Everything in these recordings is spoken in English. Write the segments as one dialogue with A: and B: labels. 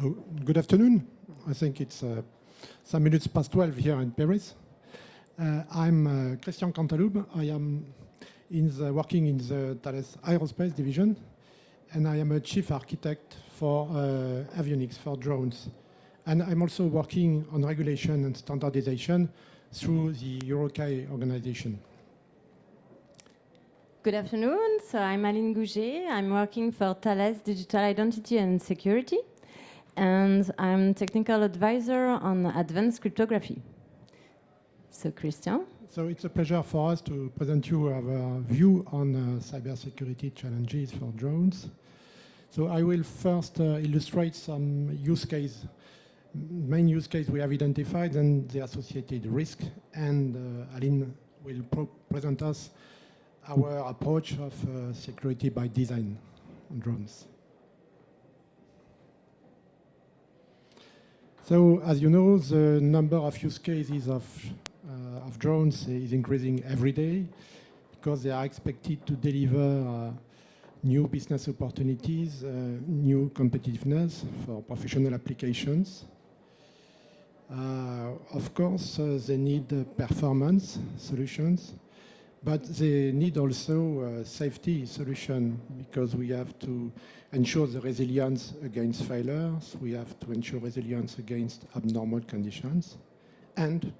A: So, good afternoon. I think it's some minutes past 12 here in Paris. I'm Christian Cantaloube. I am working in the Thales Aerospace division, and I am a chief architect for avionics, for drones. And I'm also working on regulation and standardization through the EUROCAE organization.
B: Good afternoon. So I'm Aline Gouget. I'm working for Thales Digital Identity and Security, and I'm technical advisor on advanced cryptography. So Christian.
A: So it's a pleasure for us to present you our view on cybersecurity challenges for drones. So I will first illustrate some main use case we have identified and the associated risk, and Aline will present us our approach of security by design on drones. So, as you know, the number of use cases of drones is increasing every day because they are expected to deliver new business opportunities, new competitiveness for professional applications. Of course, they need performance solutions, but they need also safety solution because we have to ensure the resilience against failures. We have to ensure resilience against abnormal conditions. And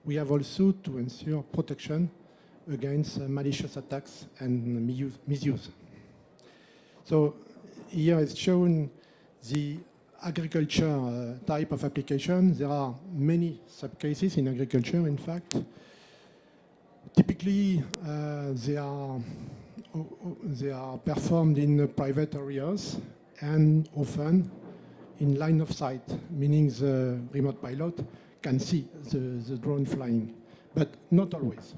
A: we have also to ensure protection against malicious attacks and misuse. So here is shown the agriculture type of application. There are many subcases in agriculture, in fact. Typically, they are performed in private areas and often in line of sight, meaning the remote pilot can see the drone flying, but not always.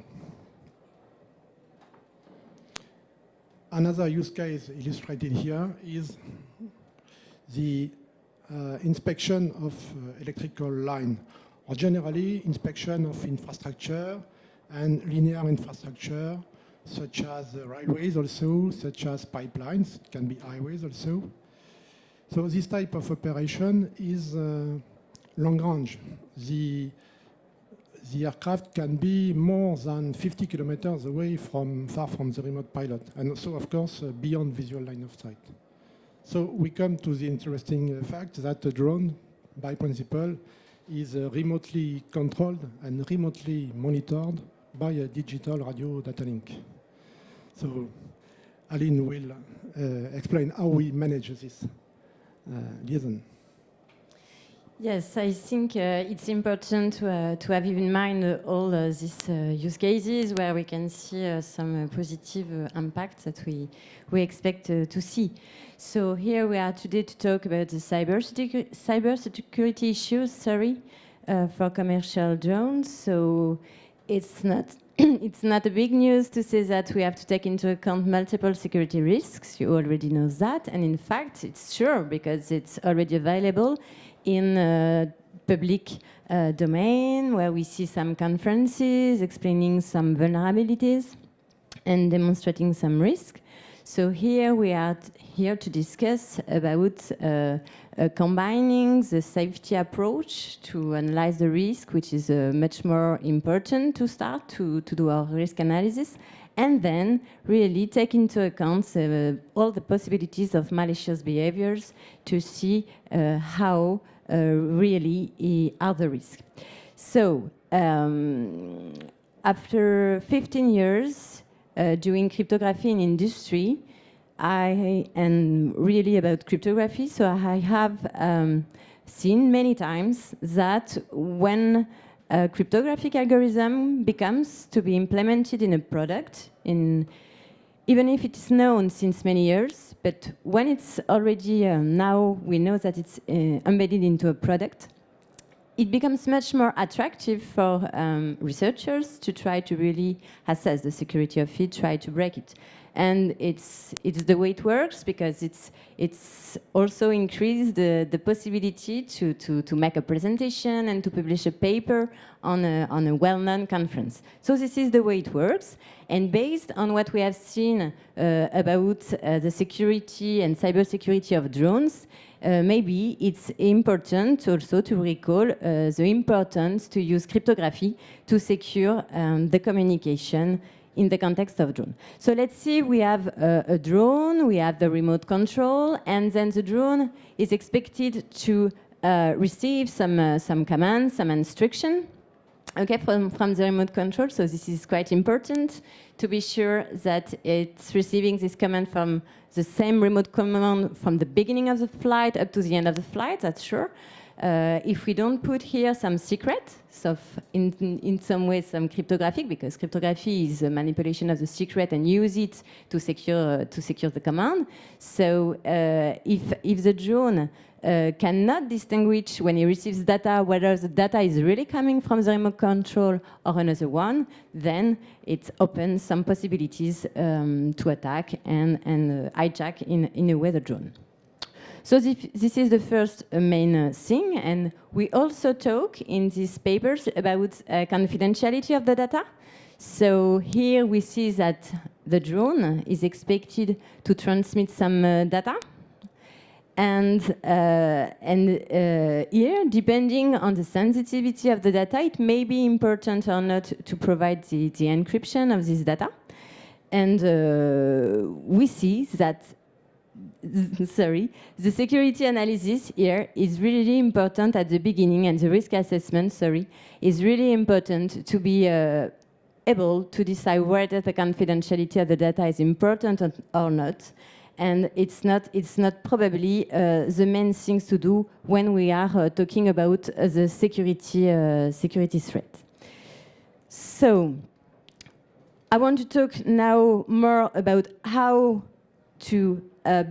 A: Another use case illustrated here is the inspection of electrical line, or generally inspection of infrastructure and linear infrastructure, such as railways also, such as pipelines, it can be highways also. So this type of operation is long range. The aircraft can be more than 50 kilometers away far from the remote pilot, and also, of course, beyond visual line of sight. So we come to the interesting fact that a drone, by principle, is remotely controlled and remotely monitored by a digital radio data link. So Aline will explain how we manage this liaison.
B: Yes, I think it's important to have in mind all these use cases where we can see some positive impacts that we expect to see. So here we are today to talk about the cybersecurity issues, for commercial drones. So it's not it's not a big news to say that we have to take into account multiple security risks. You already know that, and in fact, it's sure because it's already available in public domain, where we see some conferences explaining some vulnerabilities and demonstrating some risk. So here we are here to discuss about combining the safety approach to analyze the risk, which is much more important to start to do our risk analysis, and then really take into account all the possibilities of malicious behaviors to see how really are the risks. So after 15 years doing cryptography in industry, I am really about cryptography, so I have seen many times that when a cryptographic algorithm becomes to be implemented in a product, even if it is known since many years, but when it's already now we know that it's embedded into a product, it becomes much more attractive for researchers to try to really assess the security of it, try to break it. And it's the way it works because it's also increased the possibility to make a presentation and to publish a paper on a well-known conference. So this is the way it works. And based on what we have seen about the security and cybersecurity of drones, maybe it's important also to recall the importance to use cryptography to secure the communication in the context of drone. So let's see, we have a drone, we have the remote control, and then the drone is expected to receive some commands, some instruction, okay, from the remote control. So this is quite important to be sure that it's receiving this command from the same remote command from the beginning of the flight up to the end of the flight, that's sure. If we don't put here some secret, so in some way some cryptographic, because cryptography is a manipulation of the secret and use it to secure the command. So if the drone cannot distinguish when he receives data whether the data is really coming from the remote control or another one, then it opens some possibilities to attack and hijack in a way the drone. So this is the first main thing, and we also talk in these papers about confidentiality of the data. So here we see that the drone is expected to transmit some data. And here, depending on the sensitivity of the data, it may be important or not to provide the encryption of this data. And we see that the security analysis here is really important at the beginning, and the risk assessment, is really important to be able to decide whether the confidentiality of the data is important or not. And it's not probably the main things to do when we are talking about the security threat. So I want to talk now more about how to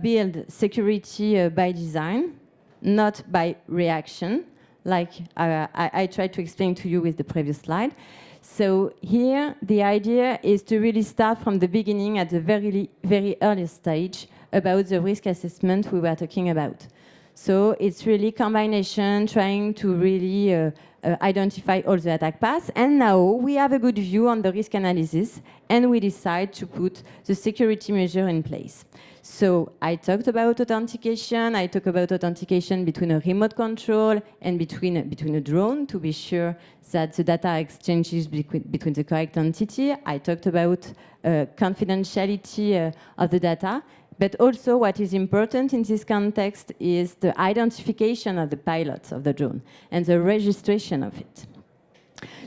B: build security by design, not by reaction, like I tried to explain to you with the previous slide. So here, the idea is to really start from the beginning at the very, very early stage about the risk assessment we were talking about. So it's really combination, trying to really identify all the attack paths. And now we have a good view on the risk analysis, and we decide to put the security measure in place. So I talked about authentication. I talked about authentication between a remote control and between a drone to be sure that the data exchanges between the correct entity. I talked about confidentiality of the data. But also what is important in this context is the identification of the pilots of the drone and the registration of it.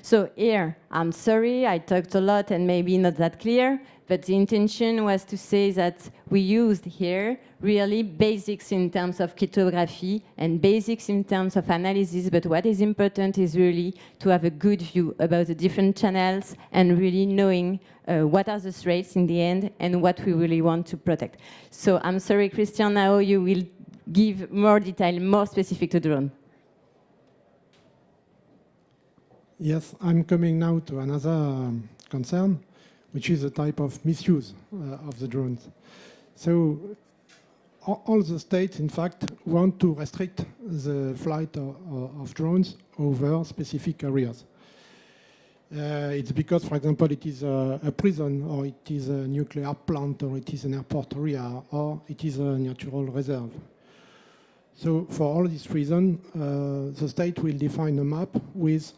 B: So here, I'm sorry, I talked a lot and maybe not that clear, but the intention was to say that we used here really basics in terms of cryptography and basics in terms of analysis, but what is important is really to have a good view about the different channels and really knowing what are the threats in the end and what we really want to protect. So I'm sorry, Christian, now you will give more detail, more specific to drone.
A: Yes, I'm coming now to another concern, which is a type of misuse of the drones. So all the states, in fact, want to restrict the flight of drones over specific areas. It's because, for example, it is a prison, or it is a nuclear plant, or it is an airport area, or it is a natural reserve. So for all these reasons, the state will define a map with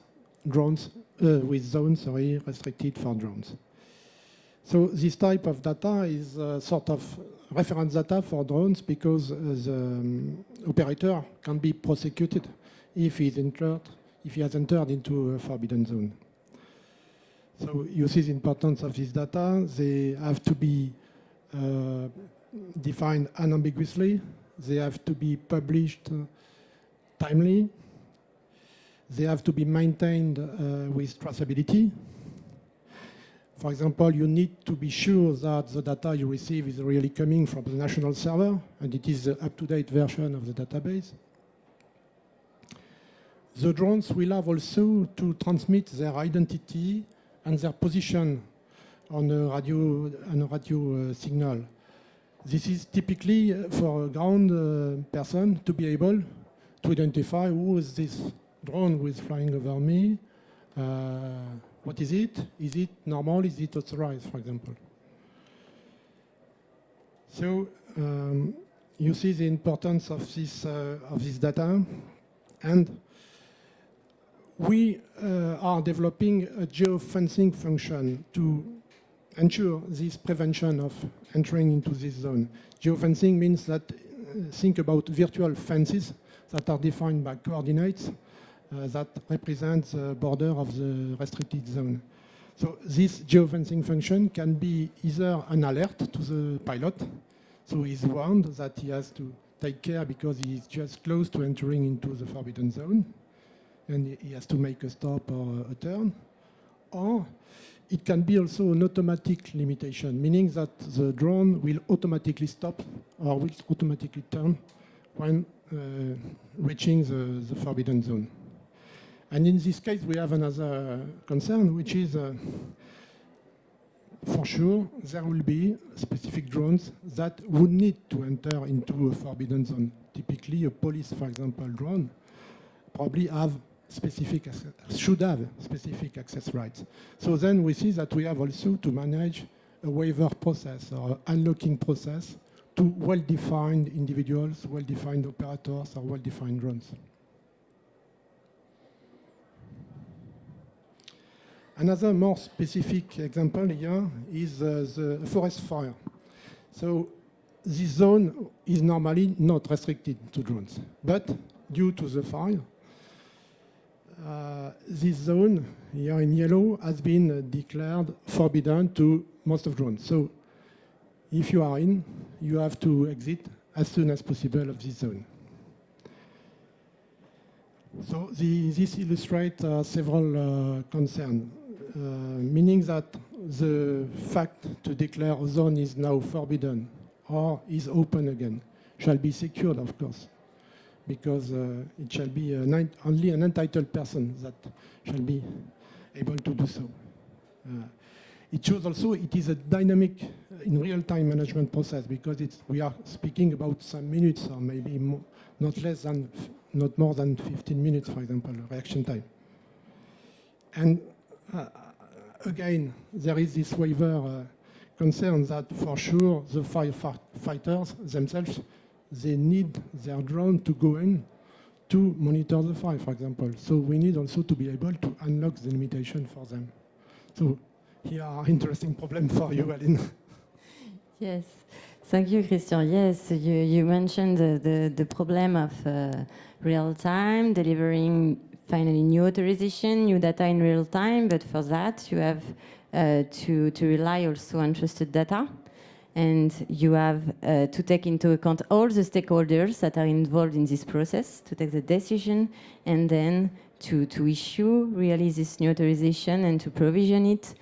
A: drones, with zones, restricted for drones. So this type of data is sort of reference data for drones because the operator can be prosecuted if he has entered into a forbidden zone. So you see the importance of this data. They have to be defined unambiguously. They have to be published timely. They have to be maintained with traceability. For example, you need to be sure that the data you receive is really coming from the national server, and it is the up-to-date version of the database. The drones will have also to transmit their identity and their position on a radio signal. This is typically for a ground person to be able to identify who is this drone who is flying over me. What is it? Is it normal? Is it authorized, for example? So you see the importance of this data, and we are developing a geofencing function to ensure this prevention of entering into this zone. Geofencing means that think about virtual fences that are defined by coordinates that represent the border of the restricted zone. So this geofencing function can be either an alert to the pilot, so he's warned that he has to take care because he's just close to entering into the forbidden zone, and he has to make a stop or a turn. Or it can be also an automatic limitation, meaning that the drone will automatically stop or will automatically turn when reaching the forbidden zone. And in this case, we have another concern, which is for sure, there will be specific drones that would need to enter into a forbidden zone. Typically, a police, for example, drone probably should have specific access rights. So then we see that we have also to manage a waiver process or unlocking process to well-defined individuals, well-defined operators, or well-defined drones. Another more specific example here is the forest fire. So this zone is normally not restricted to drones, but due to the fire, this zone here in yellow has been declared forbidden to most of drones. So if you are in, you have to exit as soon as possible of this zone. So this illustrates several concerns. Meaning that the fact to declare a zone is now forbidden or is open again shall be secured, of course, because it shall be only an entitled person that shall be able to do so. It shows also it is a dynamic, in real-time management process because we are speaking about some minutes or maybe not more than 15 minutes, for example, reaction time. And again, there is this waiver concern that for sure the firefighters themselves, they need their drone to go in to monitor the fire, for example. So we need also to be able to unlock the limitation for them. So here are interesting problems for you, Aline.
B: Yes, thank you, Christian. Yes, you mentioned the problem of real time, delivering finally new authorization, new data in real time, but for that you have to rely also on trusted data, and you have to take into account all the stakeholders that are involved in this process to take the decision, and then to issue really this new authorization and to provision it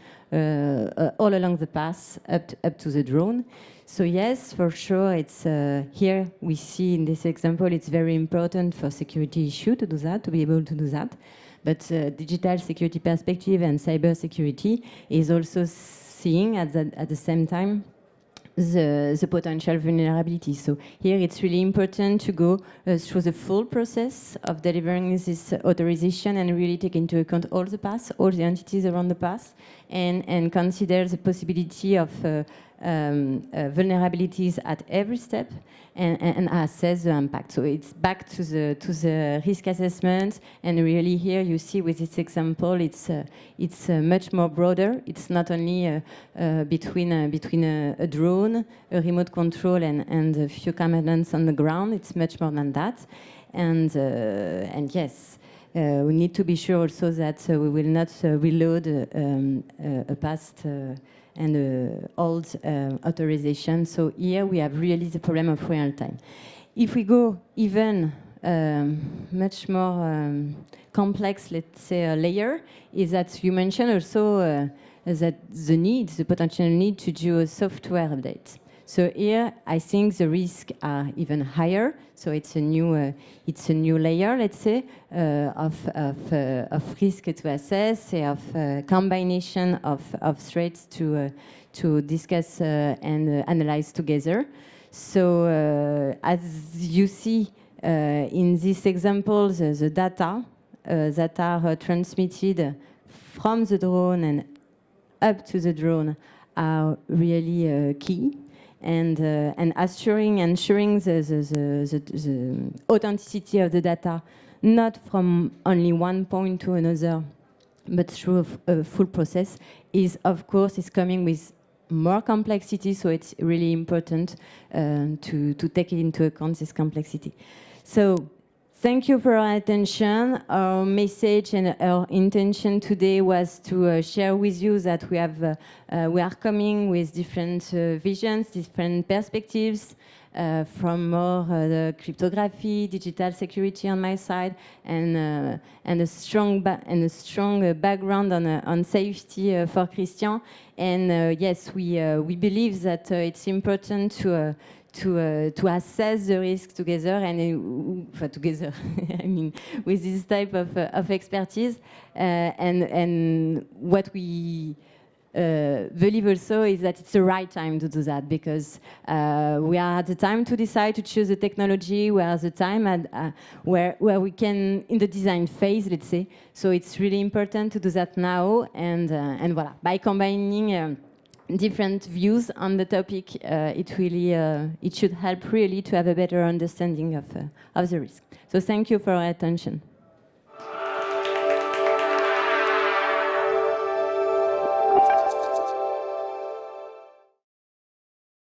B: all along the path up to the drone. So yes, for sure, it's here we see in this example, it's very important for security issue to do that, to be able to do that. But digital security perspective and cyber security is also seeing at the same time the potential vulnerability. So here it's really important to go through the full process of delivering this authorization and really take into account all the paths, all the entities around the path, and consider the possibility of vulnerabilities at every step and assess the impact. So it's back to the risk assessment, and really here you see with this example, it's much more broader. It's not only between a drone, a remote control, and a few commandants on the ground. It's much more than that, and yes. We need to be sure also that we will not reload a past and old authorization. So here we have really the problem of real time. If we go even much more complex, let's say, layer, is that you mentioned also that the potential need to do a software update. So here, I think the risks are even higher. So it's a new layer, let's say, of risk to assess, of combination of threats to discuss and analyze together. So as you see in this example, the data that are transmitted from the drone and up to the drone are really key. and ensuring the authenticity of the data, not from only one point to another, but through a full process, is coming with more complexity. So it's really important to take it into account, this complexity. So thank you for your attention. Our message and our intention today was to share with you that we are coming with different visions, different perspectives, from more the cryptography, digital security on my side, and a strong background on safety for Christian. And yes, we believe that it's important to assess the risk together, and together, I mean, with this type of expertise. And what we believe also is that it's the right time to do that, because we are at the time to decide to choose the technology. We are at the time where we can, in the design phase, let's say. So it's really important to do that now, and voila, by combining different views on the topic, it should help really to have a better understanding of the risk. So thank you for your attention.